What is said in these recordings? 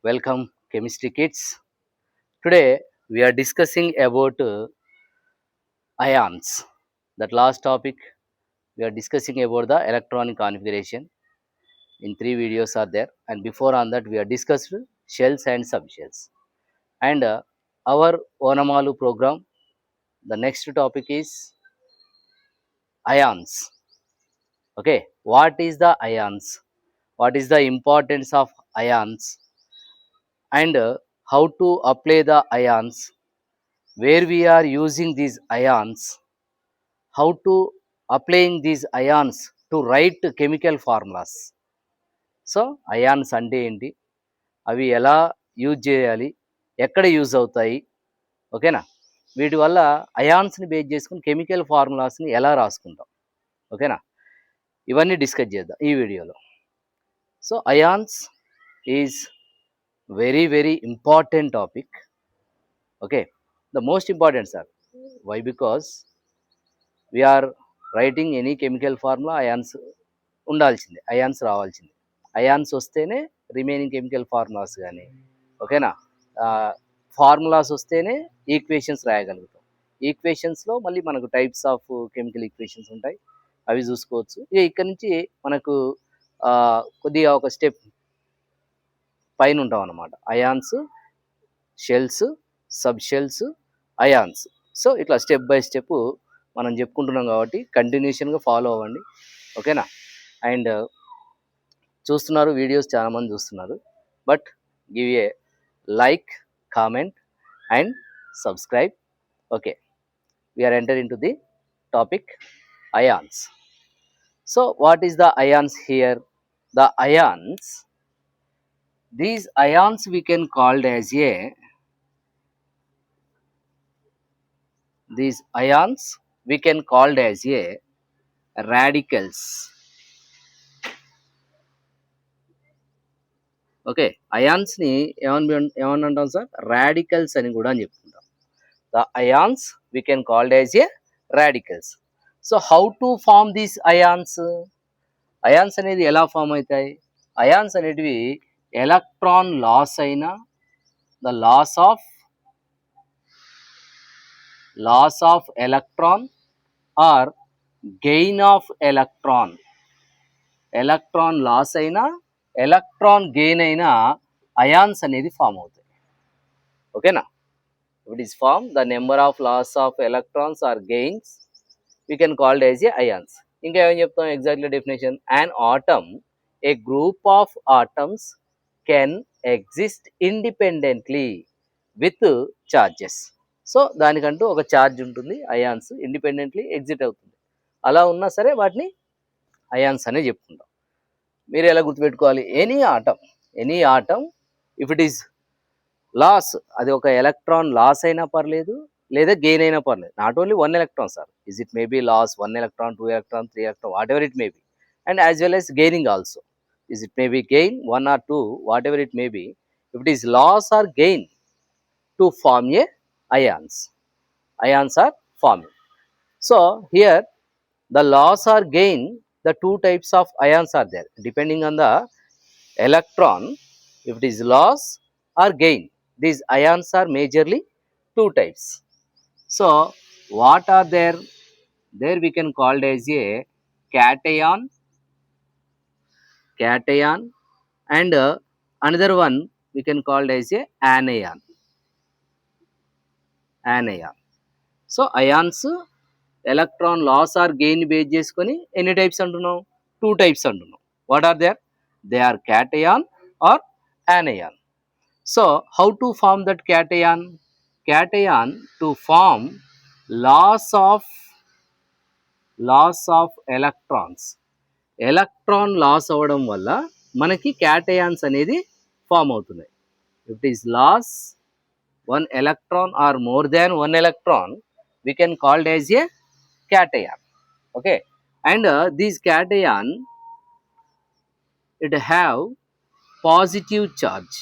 Welcome, chemistry kids. Today we are discussing about ions. That last topic we are discussing about the electronic configuration. In three videos are there, and before on that we are discussed shells and subshells. And our Onamalu program. The next topic is ions. Okay, what is the ions? What is the importance of ions? And how to apply the ions? Where we are using these ions, how to applying these ions to write chemical formulas. So ions అంటే ఏంటి, అవి ఎలా use చేయాలి, ఎక్కడ use అవుతాయి, ఓకేనా? వీటి వల్ల అయాన్స్ని బేస్ చేసుకుని కెమికల్ ఫార్ములాస్ని ఎలా రాసుకుంటాం, ఓకేనా? ఇవన్నీ డిస్కస్ చేద్దాం ఈ వీడియోలో. So ions is very very important topic. Okay, the most important sir. Why? Because we are writing any chemical formula, ions ఉండాల్సిందే, అయాన్స్ రావాల్సిందే. అయాన్స్ వస్తేనే రిమైనింగ్ కెమికల్ ఫార్ములాస్ కానీ, ఓకేనా, ఫార్ములాస్ వస్తేనే ఈక్వేషన్స్ రాయగలుగుతాం. ఈక్వేషన్స్లో మళ్ళీ మనకు టైప్స్ ఆఫ్ కెమికల్ ఈక్వేషన్స్ ఉంటాయి, అవి చూసుకోవచ్చు. ఇక ఇక్కడ నుంచి మనకు కొద్దిగా ఒక స్టెప్ పైన ఉంటాం అన్నమాట. Ions, shells, sub shells, ions. So ఇట్లా స్టెప్ బై స్టెప్ మనం చెప్పుకుంటున్నాం కాబట్టి కంటిన్యూషన్గా ఫాలో అవ్వండి, ఓకేనా? అండ్ చూస్తున్నారు, వీడియోస్ చాలామంది చూస్తున్నారు, but give a like, comment and subscribe. Okay, we are enter into the topic ions. So what is the ions here? The ions, these ions we can called as these ions we can called as radicals. Okay, అయాన్స్ని ఏమని అంటాం sir? Radicals అని కూడా అని చెప్పుకుంటాం. The ions we can called as radicals. So how to form these ions? Ions అనేది ఎలా form అవుతాయి? అయాన్స్ అనేటివి ఎలక్ట్రాన్ లాస్ అయినా, the loss of electron or gain of electron, electron loss అయినా ఎలక్ట్రాన్ గెయిన్ అయినా అయాన్స్ అనేది form అవుతాయి, ఓకేనా? It is form the number of loss of electrons or gains we can called as ions. ఇంకా ఏం చెప్తాం exactly definition? And atom, A group of atoms can exist independently with charges. So దానికంటూ ఒక charge ఉంటుంది, ions independently exit అవుతుంది. అలా ఉన్నా సరే వాటిని అయాన్స్ అనే చెప్పుకుంటాం. మీరు ఎలా గుర్తుపెట్టుకోవాలి? Any atom if it is loss, అది ఒక ఎలక్ట్రాన్ లాస్ అయినా పర్లేదు, లేదా గెయిన్ అయినా పర్లేదు. Not only one electron sir, is it may be loss 1 electron, 2 electron, 3 electron, whatever it may be, and as well as gaining also. Is it may be gain 1 or 2, whatever it may be, if it is loss or gain to form a ions are forming. So here the loss or gain, the two types of ions are there depending on the electron. If it is loss or gain, these ions are majorly two types. So what are there? There we can called as a cation, and another one we can called as a anion. So ions electron loss or gain base చేసుకొని ఎన్ని types అంటున్నాం? 2 types అంటున్నాం. What are there? They are cation or anion. So how to form that cation? Cation to form loss of electrons. Electron loss అవ్వడం వల్ల మనకి cations అనేది form అవుతున్నాయి. If it is loss 1 electron or more than 1 electron, we can called as a cation. Okay, and these cation, it have positive charge.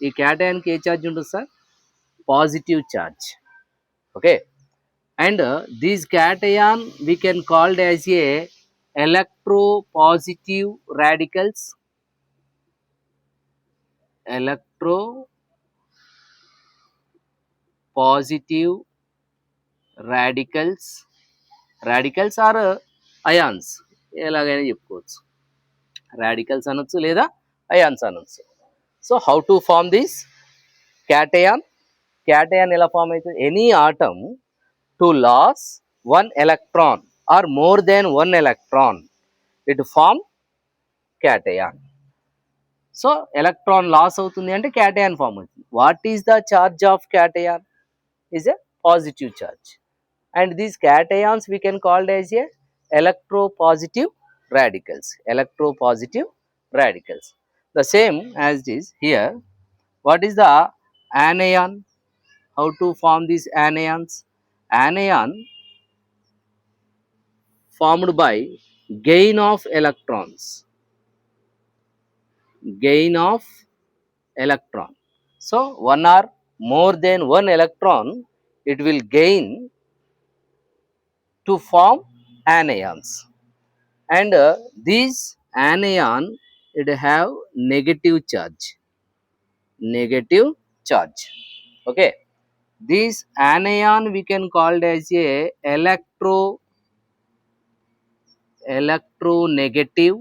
ఈ cation కి ఏ charge ఉంటుంది sir? Positive charge. Okay, and these cation we can called as a electropositive radicals. electropositive radicals. Radicals are ions. ఎలాగైనా చెప్పుకోవచ్చు. Radicals అనొచ్చు లేదా ions అనొచ్చు. So how to form this cation? Cation ఎలా form అవుతుంది? Any atom to lose one electron or more than one electron, it form cation. So electron loss అవుతుంది అంటే cation form అవుతుంది. What is the charge of cation? Is a positive charge. And these cations we can called as a electropositive radicals. Electropositive radicals. The same as it is here. What is the anion? How to form these anions? Anion formed by gain of electrons. Gain of electron. So one or more than one electron, it will gain to form anions. And these anion, it have negative charge. Negative charge. Okay. This anion we can call it as a electronegative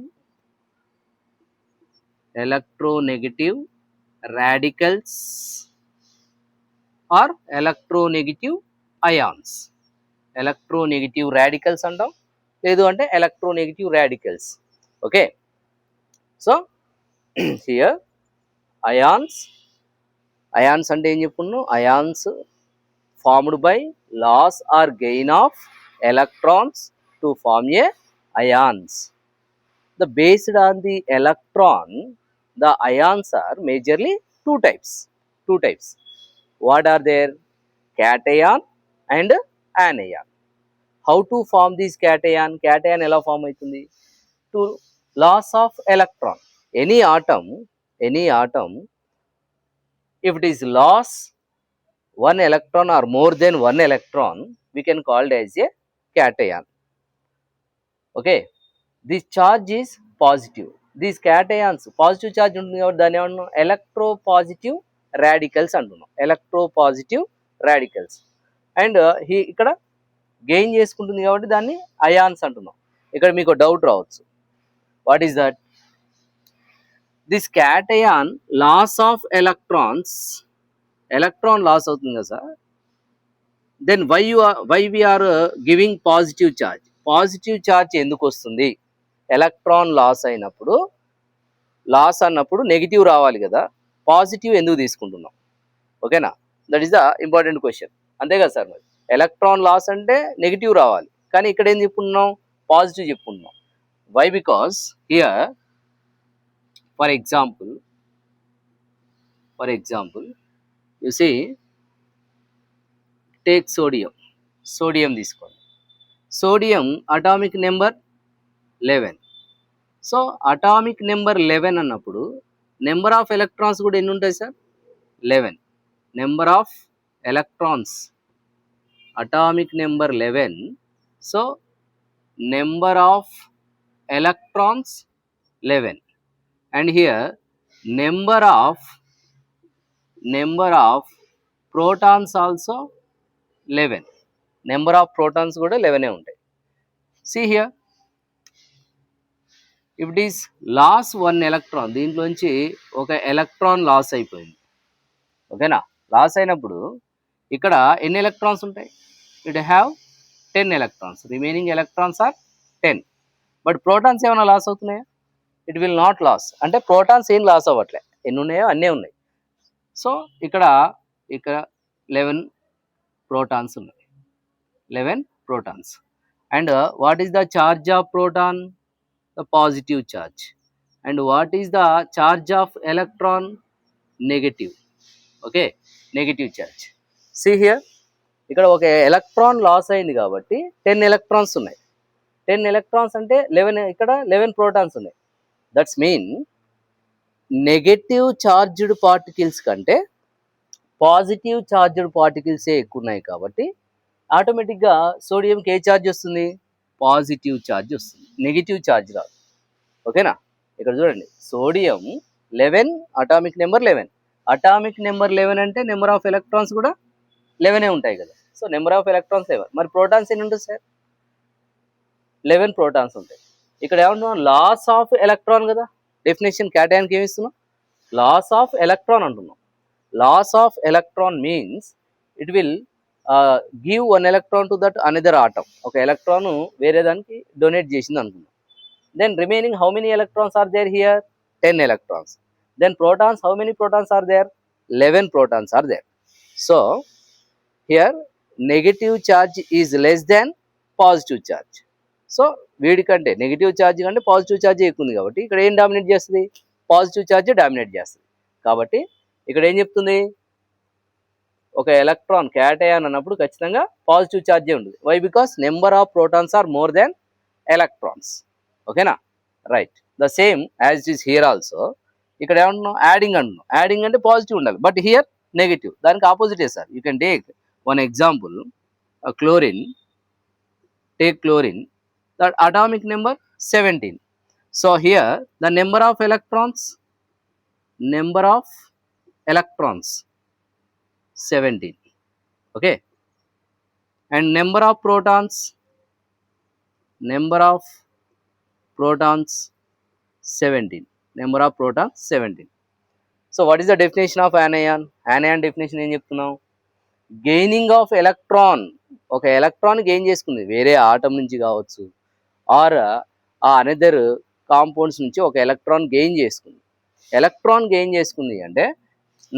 radicals or electronegative ions. Electronegative radicals అంటాం, లేదు అంటే electronegative radicals. Okay. So here ions అంటే ఏం చెప్పుకున్నాం? ions formed by loss or gain of electrons to form a ions. The based on the electron, the ions are majorly two types. What are there? Cation and anion. How to form this cation? Cation ఎలా form అవుతుంది? To loss of electron. Any atom, if it is loss one electron or more than one electron, we can call it as a cation. Okay. This charge is positive. These cations, positive charge ఉంటుంది కాబట్టి దాన్ని ఏమన్నా electropositive radicals అంటున్నాం. electropositive radicals. And ఇక్కడ gain చేసుకుంటుంది కాబట్టి దాన్ని ions అంటున్నాం. ఇక్కడ మీకు డౌట్ రావచ్చు. What is that? This cation loss of electrons, electron loss అవుతుంది కదా sir, then why we are giving positive charge? Positive charge ఎందుకు వస్తుంది? ఎలక్ట్రాన్ లాస్ అయినప్పుడు, లాస్ అన్నప్పుడు నెగిటివ్ రావాలి కదా, పాజిటివ్ ఎందుకు తీసుకుంటున్నాం? ఓకేనా? That is the important question. అంతే కదా సార్? మరి ఎలక్ట్రాన్ లాస్ అంటే నెగిటివ్ రావాలి, కానీ ఇక్కడ ఏం చెప్పుకున్నాం? పాజిటివ్ చెప్పుకున్నాం. Why? Because here for example you see, take sodium తీసుకోండి. Sodium atomic number 11. So atomic number 11 అన్నప్పుడు నెంబర్ ఆఫ్ ఎలక్ట్రాన్స్ కూడా ఎన్ని ఉంటాయి sir? 11. Number of electrons, atomic number 11. So number of electrons 11. And here number of protons also 11. Number of protons కూడా 11 ఉంటాయి. See here, if it is loss one electron, దీంట్లోంచి ఒక electron loss అయిపోయింది. ఓకేనా? Loss అయినప్పుడు ఇక్కడ ఎన్ని ఎలక్ట్రాన్స్ ఉంటాయి? It have 10 electrons. Remaining electrons are 10. But protons ఏమైనా లాస్ అవుతున్నాయా? It will not loss. అంటే ప్రోటాన్స్ ఏం లాస్ అవ్వట్లే, ఎన్ని ఉన్నాయో అన్నీ ఉన్నాయి. సో ఇక్కడ 11 ప్రోటాన్స్ ఉన్నాయి. 11 protons. And what is the charge of proton? The positive charge. And what is the charge of electron? Negative. Okay, negative charge. See here, ఇక్కడ ఒక ఎలక్ట్రాన్ లాస్ అయింది కాబట్టి 10 ఎలక్ట్రాన్స్ ఉన్నాయి. 10 ఎలక్ట్రాన్స్ అంటే 11, ఇక్కడ 11 ప్రోటాన్స్ ఉన్నాయి. That's mean negative charged particles కంటే positive charged పార్టికల్సే ఎక్కువ ఉన్నాయి కాబట్టి ఆటోమేటిక్గా సోడియంకి ఏ ఛార్జ్ వస్తుంది? పాజిటివ్ ఛార్జ్ వస్తుంది, నెగిటివ్ ఛార్జ్ రాదు. ఓకేనా? ఇక్కడ చూడండి, sodium 11 atomic number 11. Atomic number 11 అంటే నెంబర్ ఆఫ్ ఎలక్ట్రాన్స్ కూడా 11 ఉంటాయి కదా. So number of electrons 11. మరి ప్రోటాన్స్ ఎన్ని ఉంటుంది సార్? 11 ప్రోటాన్స్ ఉంటాయి. ఇక్కడ ఏమంటున్నాం? లాస్ ఆఫ్ ఎలక్ట్రాన్ కదా. డెఫినేషన్ క్యాటయాన్కి ఏమి ఇస్తున్నాం? లాస్ ఆఫ్ ఎలక్ట్రాన్ అంటున్నాం. Loss of electron means it will give 1 electron to that another atom. ఒక ఎలక్ట్రాన్ వేరే దానికి డొనేట్ చేసింది అనుకున్నాం. Then remaining how many electrons are there here? 10 electrons. Then protons, how many protons are there? 11 protons are there. So here negative charge is less than positive charge. So వీడికంటే negative charge కంటే positive charge ఎక్కువ ఉంది కాబట్టి ఇక్కడ ఏం dominate చేస్తుంది? Positive charge dominate చేస్తుంది. కాబట్టి ఇక్కడ ఏం చెప్తుంది? ఒక ఎలక్ట్రాన్ క్యాటయాన్ అన్నప్పుడు ఖచ్చితంగా పాజిటివ్ ఛార్జే ఉంటుంది. Why? Because number of protons are more than electrons. ఓకేనా? Right. The same as it is here also. ఇక్కడ ఏమంటున్నాం? యాడింగ్ అంటున్నాం. యాడింగ్ అంటే పాజిటివ్ ఉండాలి, బట్ హియర్ నెగిటివ్. దానికి ఆపోజిటే sir. You can take one example, chlorine. Take chlorine, that atomic number 17. So here the number of electrons 17. Okay, and number of protons 17. Number of protons 17. So what is the definition of anion? Anion definition ఏం చెప్తున్నాం? Gaining of electron. ఒక electron gain చేసుకుంది వేరే atom నుంచి కావచ్చు, are ఆ another compounds నుంచి ఒక ఎలక్ట్రాన్ గెయిన్ చేసుకుంది. ఎలక్ట్రాన్ గెయిన్ చేసుకుంది అంటే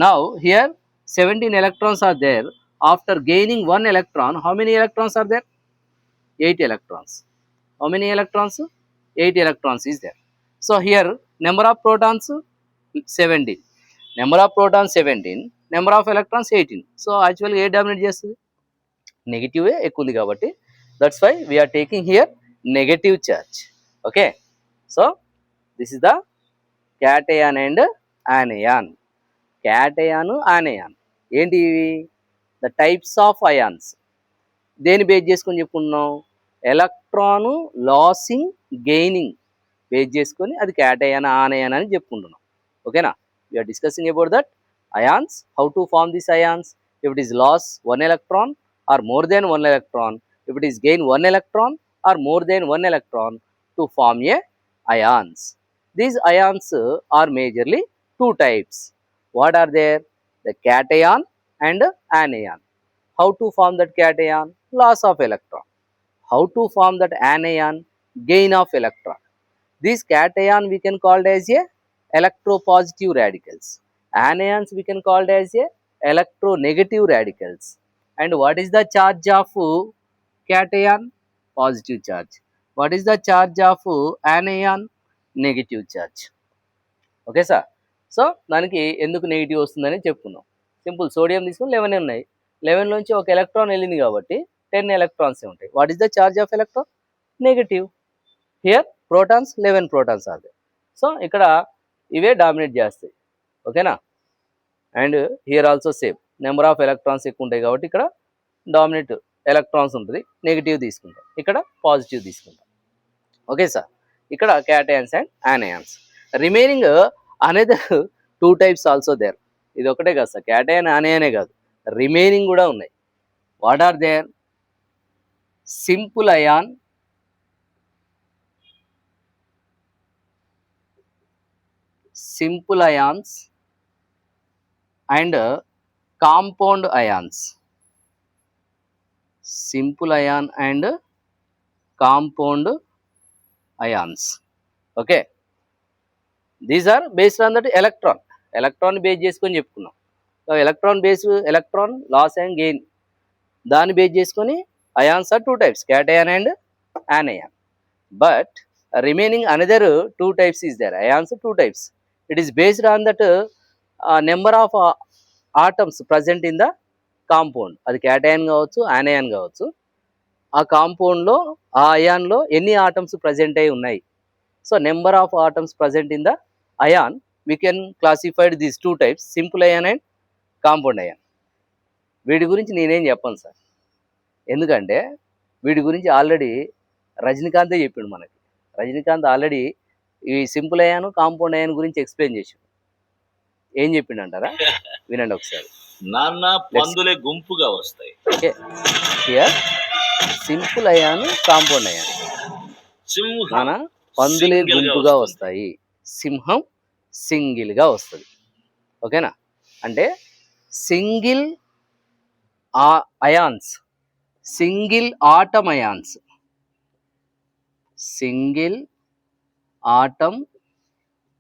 now here 17 electrons are there. After gaining 1 electron, how many electrons are there? 8 electrons. How many electrons? 8 electrons is there. So here number of protons 17. Number of protons 17. Number of electrons 18. So actually ఏ dominate చేస్తుంది? Negative ఎక్కువ ఉంది కాబట్టి that's why we're taking here negative charge. Okay, so this is the cation and anion. Cation, anion ఏంటి ఇవి? The types of ions. దేని base చేసుకొని చెప్పుకున్నాం? ఎలక్ట్రాను లాసింగ్, గెయినింగ్ బేస్ చేసుకొని అది క్యాటయాన్, ఆనయాన్ అని చెప్పుకుంటున్నాం. ఓకేనా? We're discussing about that ions, how to form this ions. If it is loss 1 electron or more than 1 electron, if it is gain 1 electron or more than 1 electron to form a ions. These ions are majorly two types. What are there? The cation and anion. How to form that cation? Loss of electron. How to form that anion? Gain of electron. These cation we can call as a electropositive radicals. Anions we can call as a electronegative radicals. And what is the charge of cation? Positive charge. What is the charge of anion? Negative charge. Okay sir. So దానికి ఎందుకు negative వస్తుందని చెప్పుకున్నాం. Simple. Sodium తీసుకుని 11 ఉన్నాయి. 11 నుంచి ఒక electron వెళ్ళింది కాబట్టి 10 ఎలక్ట్రాన్స్ ఉంటాయి. What is the charge of electron? Negative. Here protons 11 protons are there. So ఇక్కడ ఇవే డామినేట్ చేస్తాయి. ఓకేనా? And here also same. Number of electrons ఎక్కువ ఉంటాయి కాబట్టి ఇక్కడ డామినేట్ ఎలక్ట్రాన్స్ ఉంటుంది, నెగిటివ్ తీసుకుంటాం, ఇక్కడ పాజిటివ్ తీసుకుంటాం. Okay sir. ఇక్కడ cations and anions. Remaining another 2 types also there. ఇది ఒకటే కాదు సార్, క్యాటయాన్, ఆనయానే కాదు, రిమైనింగ్ కూడా ఉన్నాయి. What are there? Simple ion, simple ions and compound ions. Simple ion and compound ions. Okay, these are based on that electron. Electron base చేసుకొని చెప్పుకున్నాం. So electron base, electron loss and gain, దాన్ని base చేసుకొని ions are 2 types, cation and anion. But remaining another 2 types is there. Ions 2 types. It is based on that number of atoms present in the compound. అది cation కావచ్చు, ఆనయాన్ కావచ్చు. ఆ కాంపౌండ్లో, ఆ అయాన్లో ఎన్ని atoms present అయి ఉన్నాయి. So number of atoms present in the ion we can classified these 2 types, simple ion and compound ion. వీటి గురించి నేనేం చెప్పను సార్, ఎందుకంటే వీటి గురించి ఆల్రెడీ రజనీకాంతే చెప్పిండు మనకి. రజనీకాంత్ ఆల్రెడీ ఈ సింపుల్ అయాన్, కాంపౌండ్ అయాన్ గురించి ఎక్స్ప్లెయిన్ చేసాడు. ఏం చెప్పిండు అంటారా? వినండి ఒకసారి. నాన్న పందులే గుంపుగా వస్తాయి. Okay, here simple ion, compound ion. సింహం నాన్న పందులే single గా గుంపుగా వస్తుంది. వస్తాయి, సింహం సింగిల్గా వస్తుంది. ఓకేనా? అంటే single ions, single atom ions, single atom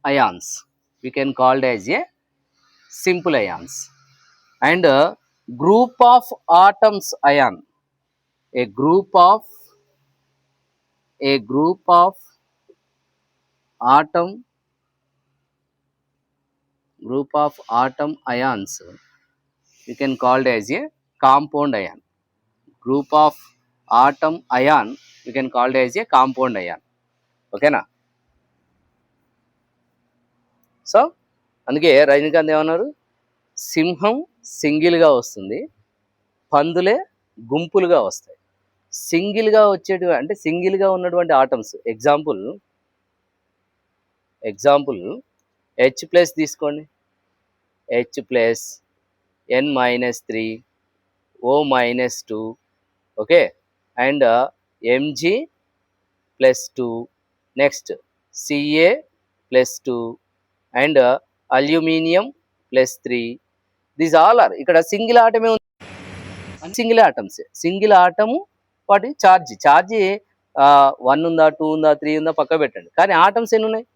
ions we can called as a simple ions. And group of atoms ion, a group of atom ions we can called as a compound ion. Group of atom ion we can called as a compound ion. ఓకేనా? So అందుకే రజనీకాంత్ ఏమన్నారు? సింహం సింగిల్గా వస్తుంది, పందులే గుంపులుగా వస్తాయి. సింగిల్గా వచ్చేటివి అంటే సింగిల్గా ఉన్నటువంటి ఆటమ్స్, ఎగ్జాంపుల్ హెచ్ ప్లస్ తీసుకోండి, H plus, n-3, O-2, okay, and M G plus 2, next Ca+2 and aluminium plus 3. These all are, ఇక్కడ సింగిల్ ఆటమే ఉంది, సింగిల్ ఆటమ్స్, సింగిల్ ఆటము వాటి ఛార్జ్ 1 ఉందా, 2 ఉందా, 3 ఉందా పక్క పెట్టండి, కానీ ఆటమ్స్ ఎన్ని ఉన్నాయి?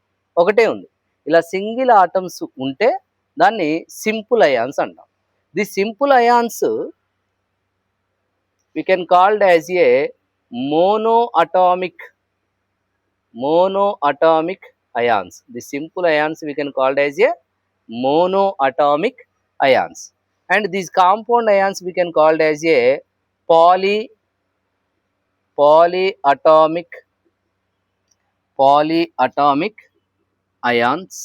ఒకటే ఉంది. ఇలా సింగిల్ ఆటమ్స్ ఉంటే దాన్ని సింపుల్ అయాన్స్ అంటాం. The simple ions we can called as a monoatomic ions. The simple ions we can called as a monoatomic ions, and these compound ions we can called as a polyatomic ions,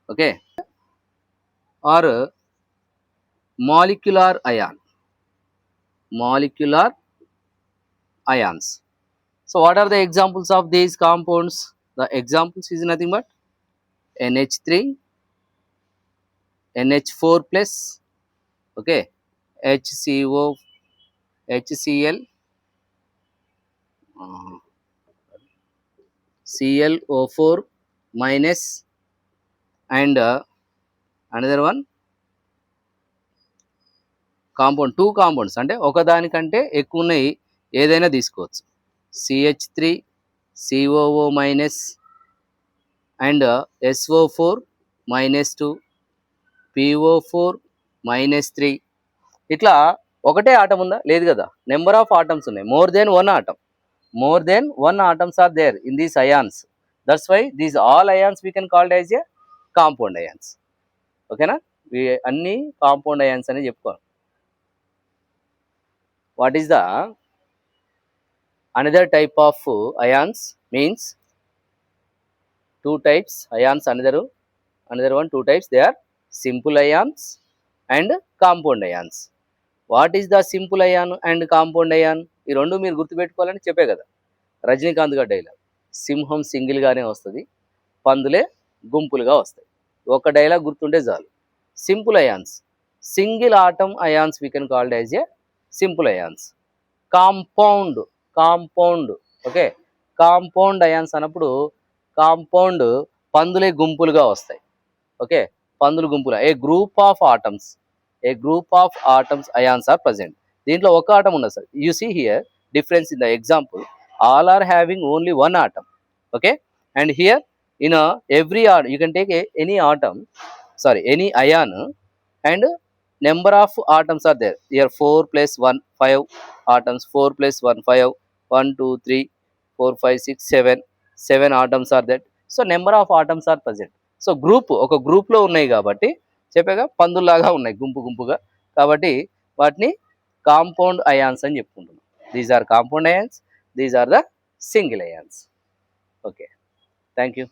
okay, or molecular ions. So what are the examples of these compounds? The examples is nothing but NH3, NH4 plus, okay, HCO, HCl, ClO4 minus, and another one compound, 2 compounds అంటే ఒకదానికంటే ఎక్కువ ఉన్నాయి, ఏదైనా తీసుకోవచ్చు. CH3, COO minus and SO4 -2, PO4 -3. ఇట్లా ఒకటే atom ఉందా? లేదు కదా, నెంబర్ ఆఫ్ ఆటమ్స్ ఉన్నాయి, more than one atoms are there in these ions. That's why these all ions we can called as a compound ions. ఓకేనా? అన్ని compound ions అని చెప్పుకోవాలి. What is the another type of ions? Means 2 types ions, another one 2 types, they are simple ions and compound ions. What is the simple ion and compound ion? ఈ రెండు మీరు గుర్తుపెట్టుకోవాలని చెప్పే కదా రజనీకాంత్ గారి డైలాగ్. సింహం సింగిల్గానే వస్తుంది, పందులే గుంపులుగా వస్తాయి. ఒక డైలాగ్ గుర్తుంటే చాలు. Simple ions, single atom ions we can called as a simple ions. Compound, okay, compound ions అన్నప్పుడు కాంపౌండ్ పందులే గుంపులుగా వస్తాయి. ఓకే, పందులు గుంపులు, a group of atoms ions are present. దీంట్లో ఒక ఆటం ఉన్నది sir. You see here difference in the example, all are having only one atom. Okay, and here in every atom you can take any ion and number of atoms are there. Here 4 plus 1 5 atoms, 4 plus 1 5, 1 2 3 4 5 6 7 atoms are there. So number of atoms are present. So ఒక గ్రూప్లో ఉన్నాయి కాబట్టి చెప్పాగా, పందుల్లాగా ఉన్నాయి గుంపుగా, కాబట్టి వాటిని compound ions అని చెప్పుకుంటున్నాం. These are compound ions, these are the single ions. Okay, thank you.